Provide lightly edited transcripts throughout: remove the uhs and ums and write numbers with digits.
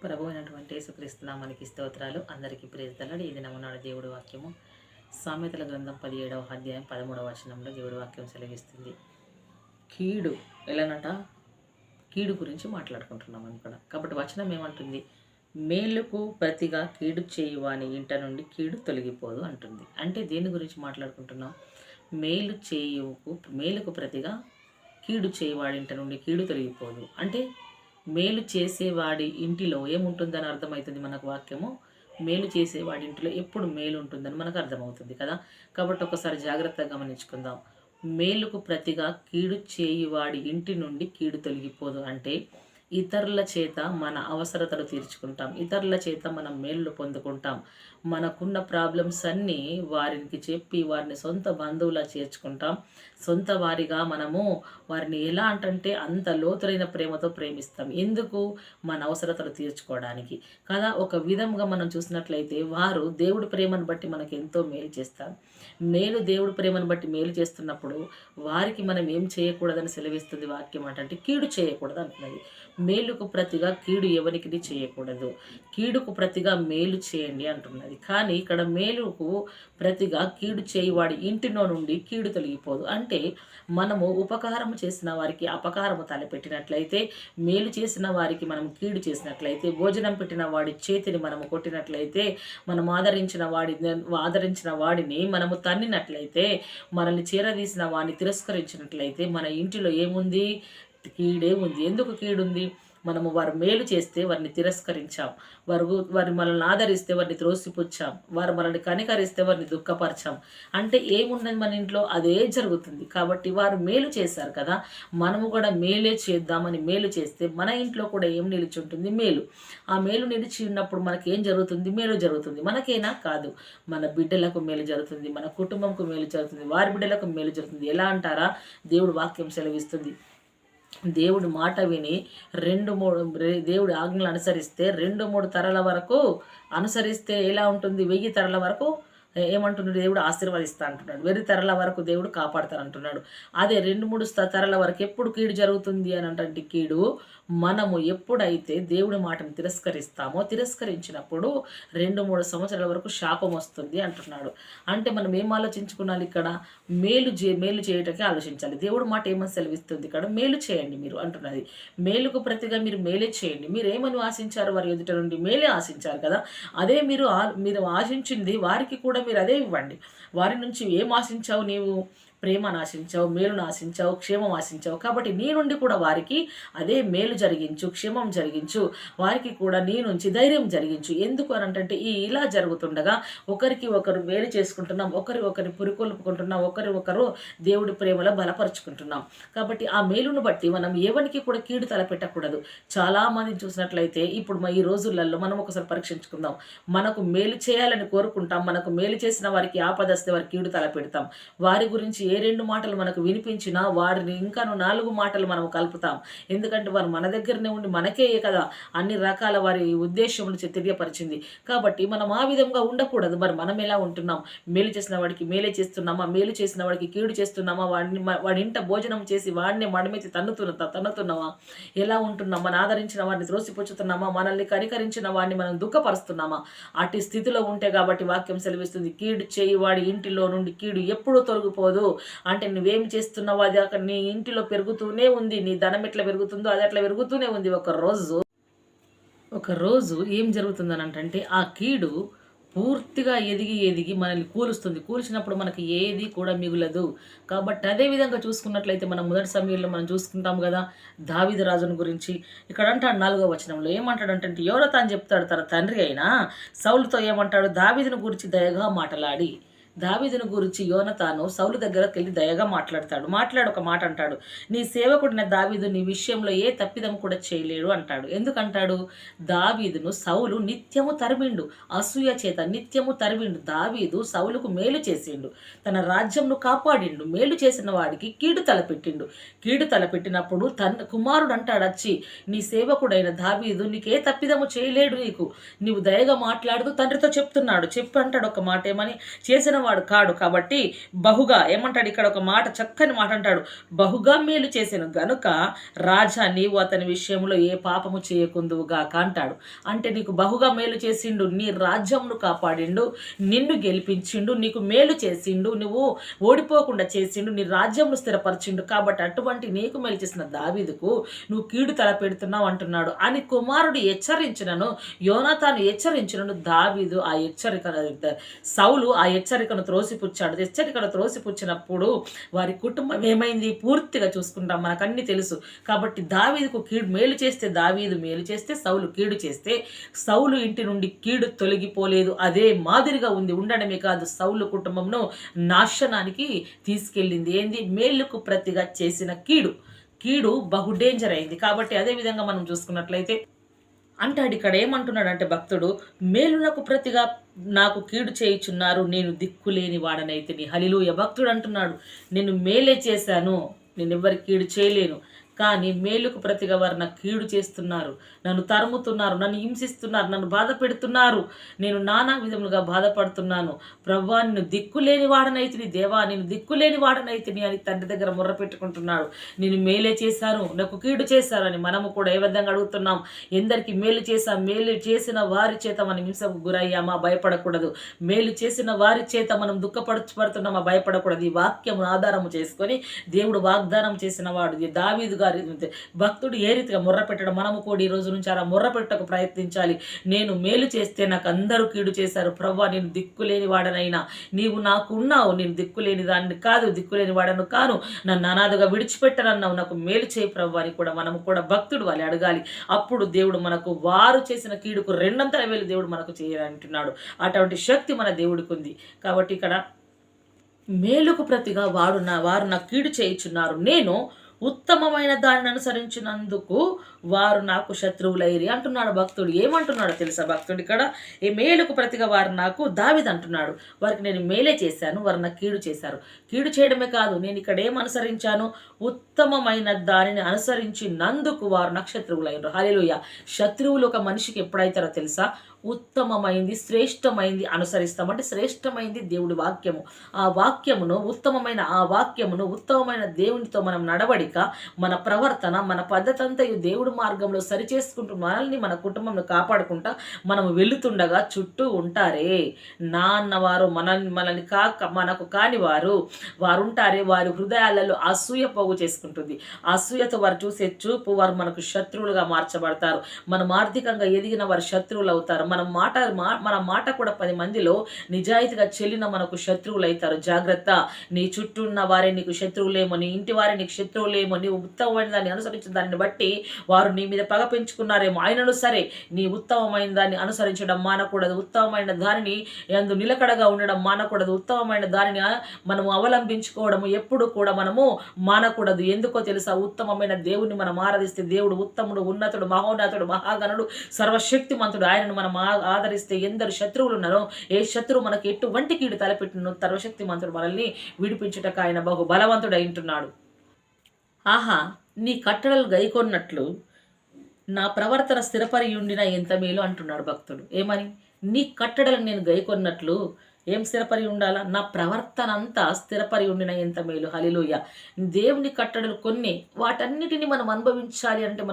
ప్రభు అయినటువంటి యేసుక్రీస్తు నామానికి స్తోత్రాలు. అందరికీ ప్రేరితలాడు. ఇది నమ్మనాడు దేవుడి వాక్యము. సామెతల గ్రంథం 17వ అధ్యాయం 13వ వచనంలో దేవుడి వాక్యం సెలవిస్తుంది. కీడు ఎలానట, కీడు గురించి మాట్లాడుకుంటున్నాం ఇక్కడ. కాబట్టి వచనం ఏమంటుంది? మేలుకు ప్రతిగా కీడు చేయువాని ఇంట నుండి కీడు తొలగిపోదు అంటుంది. అంటే దేని గురించి మాట్లాడుకుంటున్నాం? మేలుకు ప్రతిగా కీడు చేయువాడి ఇంట నుండి కీడు తొలగిపోదు అంటే మేలు చేసేవాడి ఇంటిలో ఏముంటుందని అర్థమవుతుంది మనకు వాక్యము. మేలు చేసేవాడి ఇంటిలో ఎప్పుడు మేలు ఉంటుందని మనకు అర్థమవుతుంది కదా. కాబట్టి ఒకసారి జాగ్రత్తగా గమనించుకుందాం. మేలుకు ప్రతిగా కీడు చేయువాడి ఇంటి నుండి కీడు తొలగిపోదు అంటే ఇతరుల చేత మన అవసరతలు తీర్చుకుంటాం, ఇతరుల చేత మనం మేలు పొందుకుంటాం, మనకున్న ప్రాబ్లమ్స్ అన్నీ వారికి చెప్పి వారిని సొంత బంధువులా చేర్చుకుంటాం. సొంత వారిగా మనము వారిని ఎలా అంటే అంత లోతులైన ప్రేమతో ప్రేమిస్తాం. ఎందుకు? మన అవసరతలు తీర్చుకోవడానికి కదా. ఒక విధంగా మనం చూసినట్లయితే వారు దేవుడి ప్రేమను బట్టి మనకు ఎంతో మేలు చేస్తారు. దేవుడి ప్రేమను బట్టి మేలు చేస్తున్నప్పుడు వారికి మనం ఏం చేయకూడదని సెలవిస్తుంది వాక్యం. అంటే కీడు చేయకూడదు అంటున్నది. మేలుకు ప్రతిగా కీడు ఎవరికి చేయకూడదు, కీడుకు ప్రతిగా మేలు చేయండి అంటున్నది. కానీ ఇక్కడ మేలుకు ప్రతిగా కీడు చేయవాడి ఇంటిలో నుండి కీడు తొలగిపోదు అంటే మనము ఉపకారం చేసిన వారికి అపకారము తలపెట్టినట్లయితే, మేలు చేసిన వారికి మనం కీడు చేసినట్లయితే, భోజనం పెట్టిన వాడి చేతిని మనము కొట్టినట్లయితే, మనం ఆదరించిన వాడిని మనము తన్నినట్లయితే, మనల్ని చేరదీసిన వాడిని తిరస్కరించినట్లయితే మన ఇంటిలో ఏముంది? కీడే ఉంది. ఎందుకు కీడుంది? మనము వారు మేలు చేస్తే వారిని తిరస్కరించాం, వారు మనల్ని ఆదరిస్తే వారిని త్రోసిపుచ్చాం, వారు మనల్ని కనికరిస్తే వారిని దుఃఖపరిచాం. అంటే ఏమున్నది మన ఇంట్లో? అదే జరుగుతుంది. కాబట్టి వారు మేలు చేశారు కదా, మనము కూడా మేలే చేద్దామని మేలు చేస్తే మన ఇంట్లో కూడా ఏం నిలిచి ఉంటుంది? మేలు. ఆ మేలు నిలిచి ఉన్నప్పుడు మనకి ఏం జరుగుతుంది? మేలు జరుగుతుంది. మనకేనా? కాదు, మన బిడ్డలకు మేలు జరుగుతుంది, మన కుటుంబంకు మేలు జరుగుతుంది, వారి బిడ్డలకు మేలు జరుగుతుంది. ఎలా అంటారా? దేవుడు వాక్యం సెలవిస్తుంది. దేవుడి మాట విని దేవుడి ఆజ్ఞలు అనుసరిస్తే 2-3 తరాల వరకు అనుసరిస్తే ఎలా ఉంటుంది? 1000 తరాల వరకు ఏమంటున్నాడు? దేవుడు ఆశీర్వదిస్తా అంటున్నాడు. 1000 తరాల వరకు దేవుడు కాపాడుతారు అంటున్నాడు. అదే 2-3 తరాల వరకు ఎప్పుడు కీడు జరుగుతుంది అని అంటే కీడు మనము ఎప్పుడైతే దేవుడి మాటను తిరస్కరించినప్పుడు 2-3 సంవత్సరాల వరకు శాపం వస్తుంది అంటున్నాడు. అంటే మనం ఏం ఆలోచించుకున్నాలి ఇక్కడ? మేలు చేయటకే ఆలోచించాలి. దేవుడి మాట ఏమని సెలవిస్తుంది ఇక్కడ? మేలు చేయండి మీరు అంటున్నది. మేలుకు ప్రతిగా మీరు మేలే చేయండి. మీరు ఏమని ఆశించారు? వారి ఎదుట నుండి మేలే ఆశించారు కదా. అదే మీరు ఆశించింది వారికి కూడా మీరు అదే ఇవ్వండి. వారి నుంచి ఏం ఆశించావు నీవు? ప్రేమను ఆశించావు, మేలును ఆశించావు, క్షేమం ఆశించావు. కాబట్టి నీ నుండి కూడా వారికి అదే మేలు జరిగించు, క్షేమం జరిగించు, వారికి కూడా నీ నుంచి ధైర్యం జరిగించు. ఎందుకు అని అంటే ఇలా జరుగుతుండగా ఒకరికి ఒకరు మేలు చేసుకుంటున్నాం, ఒకరి పురికొల్పుకుంటున్నాం, ఒకరు దేవుడి ప్రేమలో బలపరుచుకుంటున్నాం. కాబట్టి ఆ మేలును బట్టి మనం ఎవరికి కూడా కీడు తలపెట్టకూడదు. చాలామంది చూసినట్లయితే ఇప్పుడు ఈ రోజులలో మనం ఒకసారి పరీక్షించుకుందాం. మనకు మేలు చేయాలని కోరుకుంటాం, మనకు మేలు చేసిన వారికి ఆపదస్తే వారికి కీడు తలపెడతాం. వారి గురించి ఏ 2 మాటలు మనకు వినిపించినా వారిని ఇంకా 4 మాటలు మనం కలుపుతాం. ఎందుకంటే వారు మన దగ్గరనే ఉండి మనకే కదా అన్ని రకాల వారి ఉద్దేశములు తెలియపరిచింది. కాబట్టి మనం ఆ విధంగా ఉండకూడదు. మరి మనం ఎలా ఉంటున్నాం? మేలు చేసిన వాడికి మేలే చేస్తున్నామా? మేలు చేసిన వాడికి కీడు చేస్తున్నామా? వాడి ఇంట భోజనం చేసి వాడిని మడమెత్తి తన్నుతున్నామా? ఎలా ఉంటున్నాం? మనం ఆదరించిన వాడిని త్రోసిపుచ్చుతున్నామా? మనల్ని కనికరించిన వాడిని మనం దుఃఖపరుస్తున్నామా? అటు స్థితిలో ఉంటే కాబట్టి వాక్యం సెలవిస్తుంది, కీడు చేయి వాడి ఇంటిలో నుండి కీడు ఎప్పుడూ తొలగిపోదు. అంటే నువ్వేం చేస్తున్నావు అది అక్కడ నీ ఇంటిలో పెరుగుతూనే ఉంది. నీ ధనం ఎట్లా పెరుగుతుందో అది అట్లా పెరుగుతూనే ఉంది. ఒక రోజు ఏం జరుగుతుందని అంటే ఆ కీడు పూర్తిగా ఎదిగి మనల్ని కూల్చినప్పుడు మనకి ఏది కూడా మిగులదు. కాబట్టి అదే విధంగా చూసుకున్నట్లయితే మనం మొదటి సమయంలో మనం చూసుకుంటాం కదా దావీదు రాజుని గురించి. ఇక్కడ అంటాడు 4వ వచనంలో ఏమంటాడంటే, యోనాతాను చెప్తాడు తన తండ్రి అయినా సౌలుతో ఏమంటాడు? దావీదుని గురించి దయగా మాట్లాడి, దావీదును గురించి యోనాతాను సౌలు దగ్గరకు వెళ్ళి దయగా మాట్లాడు ఒక మాట అంటాడు, నీ సేవకుడిన దావీదు నీ విషయంలో ఏ తప్పిదం కూడా చేయలేడు అంటాడు. ఎందుకంటాడు? దావీదును సౌలు నిత్యము తరిమిండు, అసూయ చేత నిత్యము తరిమిండు. దావీదు సౌలుకు మేలు చేసిండు, తన రాజ్యంను కాపాడిండు. మేలు చేసిన వాడికి కీడు తలపెట్టినప్పుడు తన కుమారుడు అంటాడు వచ్చి, నీ సేవకుడైన దావీదు నీకే తప్పిదము చేయలేడు, నీవు దయగా మాట్లాడుతూ తండ్రితో చెప్తున్నాడు. చెప్పి అంటాడు ఒక మాట ఏమని, చేసిన వాడు కాడు. కాబట్టి బహుగా ఏమంటాడు ఇక్కడ, ఒక మాట, చక్కని మాట అంటాడు, బహుగా మేలు చేసాను గనుక రాజా నీవు అతని విషయంలో ఏ పాపము చేయకుందువుగాక అంటాడు. అంటే నీకు బహుగా మేలు చేసిండు, నీ రాజ్యంను కాపాడిండు, నిన్ను గెలిపించిండు, నీకు మేలు చేసిండు, నువ్వు ఓడిపోకుండా చేసిండు, నీ రాజ్యంను స్థిరపరిచిండు. కాబట్టి అటువంటి నీకు మేలు చేసిన దావీదుకు నువ్వు కీడు తలపెడుతున్నావు అంటున్నాడు అని కుమారుడు హెచ్చరించినను, యోనాతాను హెచ్చరించినను, దావీదు ఆ హెచ్చరిక, సౌలు ఆ హెచ్చరికను త్రోసిపుచ్చాడు. హెచ్చరికను త్రోసిపుచ్చినప్పుడు వారి కుటుంబం ఏమైంది పూర్తిగా చూసుకుంటాం, మనకన్నీ తెలుసు. కాబట్టి దావీదుకు కీడు మేలు చేస్తే, దావీదు మేలు చేస్తే, సౌలు కీడు చేస్తే, సౌలు ఇంటి నుండి కీడు తొలగిపోలేదు, అదే మాదిరిగా ఉంది. ఉండడమే కాదు, సౌలు కుటుంబంను నాశనానికి తీసుకెళ్ళింది. ఏంది? మేలుకు ప్రతిగా చేసిన కీడు బహు డేంజర్ అయింది. కాబట్టి అదే విధంగా మనం చూసుకున్నట్లయితే అంటాడు ఇక్కడ, ఏమంటున్నాడంటే భక్తుడు, మేలునకు ప్రతిగా నాకు కీడు చేయుచున్నారు, నేను దిక్కులేని వాడనైతిని. హల్లెలూయా. భక్తుడు అంటున్నాడు, నేను మేలే చేశాను, నేను ఎవరికి కీడు చేయలేను, కానీ మేలుకు ప్రతిగా వారు నాకు కీడు చేస్తున్నారు, నన్ను తరుముతున్నారు, నన్ను హింసిస్తున్నారు, నన్ను బాధ పెడుతున్నారు, నేను నానా విధములుగా బాధపడుతున్నాను. ప్రభువా నిన్ను దిక్కులేని వాడనైతిని, దేవా నేను దిక్కులేని వాడనైతిని అని తండ్రి దగ్గర మొర్ర పెట్టుకుంటున్నాడు. నేను మేలే చేశాను, నాకు కీడు చేశారు అని మనము కూడా ఏ విధంగా అడుగుతున్నాం? ఎందరికి మేలు చేశాం? మేలు చేసిన వారి చేత మనం హింసకు గురయ్యామా? భయపడకూడదు. మేలు చేసిన వారి చేత మనం దుఃఖపడుతున్నామా? భయపడకూడదు. ఈ వాక్యమును ఆధారము చేసుకొని దేవుడు వాగ్దానం చేసిన వాడు దావీదు గారి భక్తుడు ఏ రీతిగా మొర్ర పెట్టడం, మనము కూడా ఈ రోజు నుంచి అలా మొర్ర పెట్టకు ప్రయత్నించాలి. నేను మేలు చేస్తే నాకు అందరూ కీడు చేశారు, ప్రభువా నేను దిక్కులేని వాడనైనా నీవు నాకు ఉన్నావు, నేను దిక్కులేని దాన్ని కాదు, దిక్కులేని వాడను కాను, నన్ను అనాథగా విడిచిపెట్టనన్నావు, నాకు మేలు చేయి ప్రభువా అని కూడా మనము కూడా భక్తుడు వాళ్ళు అడగాలి. అప్పుడు దేవుడు మనకు వారు చేసిన కీడుకు రెండంతల వేలు దేవుడు మనకు చేయాలంటున్నాడు. అటువంటి శక్తి మన దేవుడికి ఉంది. కాబట్టి ఇక్కడ మేలుకు ప్రతిగా వారు నాకు కీడు చేయుచున్నారు, నేను ఉత్తమమైన దానిని అనుసరించినందుకు వారు నాకు శత్రువులైరి అంటున్నాడు భక్తుడు. ఏమంటున్నాడో తెలుసా భక్తుడు ఇక్కడ? ఏ మేలుకు ప్రతిగా వారు నాకు, దావీదు అంటున్నాడు, వారికి నేను మేలే చేశాను, వారు నాకు కీడు చేశారు. కీడు చేయడమే కాదు, నేను ఇక్కడ ఏం అనుసరించాను? ఉత్తమమైన దానిని అనుసరించినందుకు వారు నాకు శత్రువులైనరు. హల్లెలూయా. శత్రువులు ఒక మనిషికి ఎప్పుడైతారో తెలుసా? ఉత్తమమైంది, శ్రేష్టమైంది అనుసరిస్తామంటే, శ్రేష్టమైంది దేవుడి వాక్యము. ఆ వాక్యమును, ఉత్తమమైన దేవునితో మనం నడవడిక, మన ప్రవర్తన, మన పద్ధతి అంతా దేవుడి మార్గంలో సరిచేసుకుంటూ మనల్ని, మన కుటుంబంలో కాపాడుకుంటా మనము వెళుతుండగా చుట్టూ ఉంటారే నా అన్నవారు, మనల్ని మనకు కాని వారు ఉంటారే, వారి హృదయాలలో అసూయ పోగు చేసుకుంటుంది. అసూయతో వారు చూసే చూపు, వారు మనకు శత్రువులుగా మార్చబడతారు. మనం ఆర్థికంగా ఎదిగిన వారు శత్రువులు అవుతారు. మన మాట కూడా 10 మందిలో నిజాయితీగా చెల్లిన మనకు శత్రువులు అవుతారు. జాగ్రత్త. నీ చుట్టూ ఉన్న వారే నీకు శత్రువులేమో, నీ ఇంటి వారే నీకు శత్రువులేమో, నీ ఉత్తమమైన దాన్ని అనుసరించిన దాన్ని బట్టి వారు నీ మీద పగ పెంచుకున్నారేమో, అయినను సరే నీ ఉత్తమమైన దాన్ని అనుసరించడం మానకూడదు. ఉత్తమమైన దానిని యందు నిలకడగా ఉండడం మానకూడదు. ఉత్తమమైన దానిని మనము అవలంబించుకోవడము ఎప్పుడు కూడా మనము మానకూడదు. ఎందుకో తెలుసా? ఉత్తమమైన దేవుని మనం ఆరాధిస్తే దేవుడు ఉత్తముడు, ఉన్నతుడు, మహోన్నతుడు, మహాగణుడు, సర్వశక్తిమంతుడు. ఆయనను మనం ఆదరిస్తే ఎందరు శత్రువులు ఉన్నారో, ఏ శత్రువు మనకి ఎటువంటి కీడు తలపెట్టినో సర్వశక్తిమంతుడు మనల్ని విడిపించుటకు ఆయన బహు బలవంతుడై ఉంటున్నాడు. ఆహా, నీ కట్టడలు గైకొన్నట్లు నా ప్రవర్తన స్థిరపరి ఉండిన ఎంత మేలు అంటున్నాడు భక్తుడు. ఏమని? నీ కట్టడలు నేను గైకొన్నట్లు ఏం స్థిరపరి ఉండాలా? నా ప్రవర్తన అంతా స్థిరపరి ఉండిన ఎంత మేలు. హల్లెలూయా. దేవుని కట్టడలు కొన్ని, వాటన్నిటిని మనం అనుభవించాలి అంటే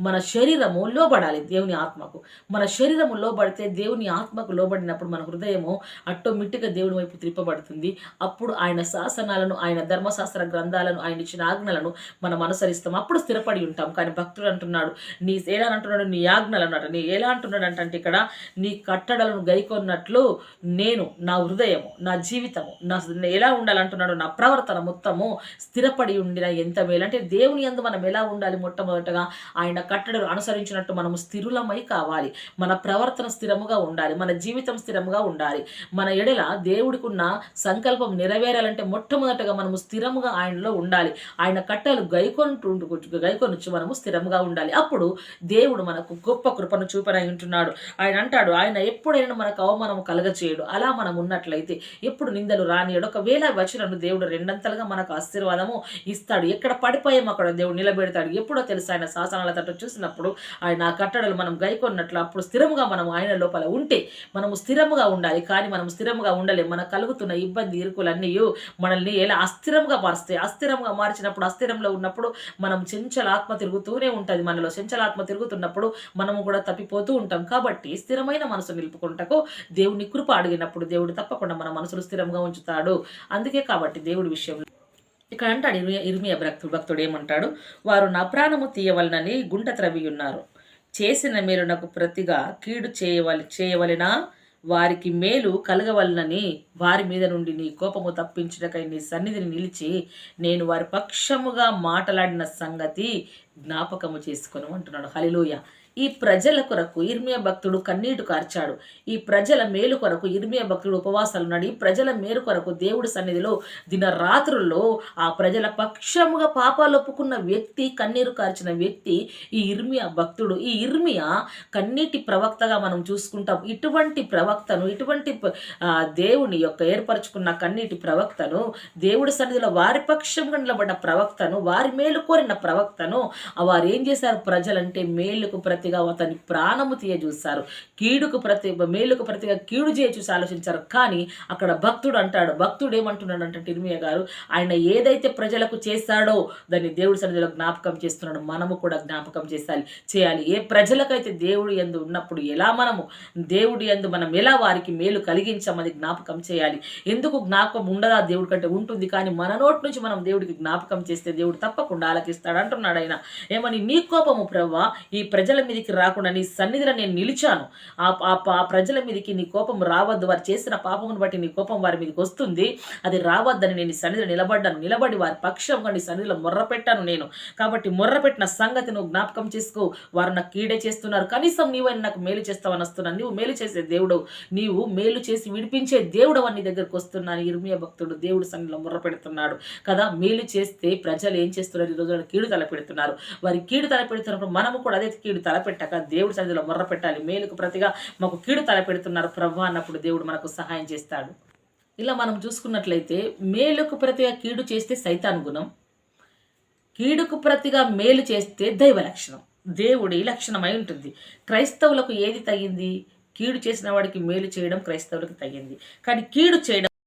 మన శరీరము లోబడాలి దేవుని ఆత్మకు. మన శరీరము లోబడితే, దేవుని ఆత్మకు లోబడినప్పుడు మన హృదయము ఆటోమేటిక్గా దేవుని వైపు త్రిప్పబడుతుంది. అప్పుడు ఆయన శాసనాలను, ఆయన ధర్మశాస్త్ర గ్రంథాలను, ఆయన ఇచ్చిన ఆజ్ఞలను మనం అనుసరిస్తాం. అప్పుడు స్థిరపడి ఉంటాం. కానీ భక్తుడు అంటున్నాడు, ఎలా అంటున్నాడు? నీ ఆజ్ఞలు అన్నట్టు. నీ ఎలా అంటున్నాడు అంటే ఇక్కడ, నీ కట్టడలను గైకొన్నట్లు నేను, నా హృదయము, నా జీవితము, ఎలా ఉండాలంటున్నాడు? నా ప్రవర్తన మొత్తము స్థిరపడి ఉండిన ఎంత మేలు. అంటే దేవుని యందు మనం ఎలా ఉండాలి? మొట్టమొదటగా ఆయన కట్టడలు అనుసరించినట్టు మనము స్థిరులమై కావాలి. మన ప్రవర్తన స్థిరముగా ఉండాలి, మన జీవితం స్థిరముగా ఉండాలి. మన ఎడల దేవుడికి ఉన్న సంకల్పం నెరవేరాలంటే మొట్టమొదటగా మనము స్థిరముగా ఆయనలో ఉండాలి. ఆయన కట్టలు గైకొనొచ్చు మనము స్థిరముగా ఉండాలి. అప్పుడు దేవుడు మనకు గొప్ప కృపను చూపనై ఉంటున్నాడు. ఆయన అంటాడు, ఆయన ఎప్పుడైనా మనకు అవమానం కలగచేయడు. అలా మనం ఉన్నట్లయితే ఎప్పుడు నిందలు రానియడు. ఒకవేళ వచ్చినను దేవుడు రెండంతలుగా మనకు ఆశీర్వాదము ఇస్తాడు. ఎక్కడ పడిపోయామో అక్కడ దేవుడు నిలబెడతాడు. ఎప్పుడో తెలుసు ఆయన శాసనాల తట్టు చూసినప్పుడు ఆయన ఆ కట్టడలు మనం గైకొన్నట్లు అప్పుడు స్థిరముగా మనం ఆయన లోపల ఉంటే మనము స్థిరముగా ఉండాలి. కానీ మనం స్థిరముగా ఉండలేము. మనకు కలుగుతున్న ఇబ్బంది ఇరుకులన్నీ మనల్ని ఎలా అస్థిరంగా మారుస్తాయి. అస్థిరంగా మార్చినప్పుడు అస్థిరంలో ఉన్నప్పుడు మనం చెంచల ఆత్మ తిరుగుతూనే ఉంటుంది. మనలో చెంచల ఆత్మ తిరుగుతున్నప్పుడు మనము కూడా తప్పిపోతూ ఉంటాం. కాబట్టి స్థిరమైన మనసు నిలుపుకుంటకు దేవుని కృప అడిగినప్పుడు దేవుడు తప్పకుండా మన మనసులు స్థిరంగా ఉంచుతాడు. అందుకే కాబట్టి దేవుడి విషయంలో ఇక్కడ అంటాడు ఇర్మియా భక్తుడు ఏమంటాడు, వారు నా ప్రాణము తీయవలనని గుంట త్రవి ఉన్నారు. చేసిన మేలు నాకు ప్రతిగా కీడు చేయవలెనా, వారికి మేలు కలగవలనని వారి మీద నుండి నీ కోపము తప్పించుటకై నీ సన్నిధిని నిలిచి నేను వారి పక్షముగా మాట్లాడిన సంగతి జ్ఞాపకము చేసుకొని అంటున్నాడు. హల్లెలూయా. ఈ ప్రజల కొరకు ఇర్మియా భక్తుడు కన్నీటు కార్చాడు. ఈ ప్రజల మేలు కొరకు ఇర్మియా భక్తుడు ఉపవాసాలు ఉన్నాడు. ఈ ప్రజల మేలు కొరకు దేవుడి సన్నిధిలో దినరాత్రుల్లో ఆ ప్రజల పక్షముగా పాపాలు ఒప్పుకున్న వ్యక్తి, కన్నీరు కార్చిన వ్యక్తి ఈ ఇర్మియా భక్తుడు. ఈ ఇర్మియా కన్నీటి ప్రవక్తగా మనం చూసుకుంటాం. ఇటువంటి ప్రవక్తను, ఇటువంటి దేవుని యొక్క ఏర్పరచుకున్న కన్నీటి ప్రవక్తను, దేవుడి సన్నిధిలో వారి పక్షంగా నిలబడ్డ ప్రవక్తను, వారి మేలు కోరిన ప్రవక్తను వారు ఏం చేశారు? ప్రజలంటే మేలుకు ప్రతిగా అతని ప్రాణము తీయ చూస్తారు. మేలుకు ప్రతిగా కీడు చేయ చూసి ఆలోచించారు. కానీ అక్కడ భక్తుడు అంటాడు, భక్తుడు ఏమంటున్నాడు అంటే ఇర్మియా గారు, ఆయన ఏదైతే ప్రజలకు చేశాడో దాన్ని దేవుడి సన్నిధిలో జ్ఞాపకం చేస్తున్నాడు. మనము కూడా జ్ఞాపకం చేయాలి. ఏ ప్రజలకైతే దేవుడి యందు ఉన్నప్పుడు ఎలా దేవుడి యందు మనం ఎలా వారికి మేలు కలిగించామది జ్ఞాపకం చేయాలి. ఎందుకు జ్ఞాపకం ఉండదా? దేవుడి కంటే ఉంటుంది. కానీ మన నోటి నుంచి మనం దేవుడికి జ్ఞాపకం చేస్తే దేవుడు తప్పకుండా ఆలకిస్తాడు అంటున్నాడు ఆయన. ఏమని? నీ కోపము ప్రవ్వా ఈ ప్రజల మీదకి రాకుండా నీ సన్నిధిలో నేను నిలిచాను. ఆ ప్రజల మీదకి నీ కోపం రావద్దు. వారు చేసిన పాపమును బట్టి నీ కోపం వారి మీదకి వస్తుంది. అది రావద్దని నేను నీ సన్నిధిలో నిలబడి వారి పక్షంగా నీ సన్నిధిలో మొర్రపెట్టాను నేను. కాబట్టి మొర్రపెట్టిన సంగతి నువ్వు జ్ఞాపకం చేసుకో. వారు నాకు కీడే చేస్తున్నారు, కనీసం నీవైనా నాకు మేలు చేస్తావని వస్తున్నాను. నువ్వు మేలు చేసే దేవుడు, నీవు మేలు చేసి విడిపించే దేవుడు అని దగ్గరకు వస్తున్నాను. ఇర్మియా భక్తుడు దేవుడు సన్నిధిలో మొర్రపెడుతున్నాడు కదా. మేలు చేస్తే ప్రజలు ఏం చేస్తున్నారు? ఈ రోజు కీడు తలపెడుతున్నారు. వారి కీడు తలపెడుతున్నప్పుడు మనము కూడా అదే కీడు తలపెట్టక దేవుడి సన్నిధిలో మొర్రపెట్టాలి. మేలుకు ప్రతిగా మాకు కీడు తలపెడుతున్నారు ప్రభువా అన్నప్పుడు దేవుడు మనకు సహాయం చేస్తాడు. ఇలా మనం చూసుకున్నట్లయితే మేలుకు ప్రతిగా కీడు చేస్తే సైతాన్ గుణం, కీడుకు ప్రతిగా మేలు చేస్తే దైవ లక్షణం, దేవుడి లక్షణమై ఉంటుంది. క్రైస్తవులకు ఏది తగింది? కీడు చేసిన వాడికి మేలు చేయడం క్రైస్తవులకు తగింది. కానీ కీడు చేయడం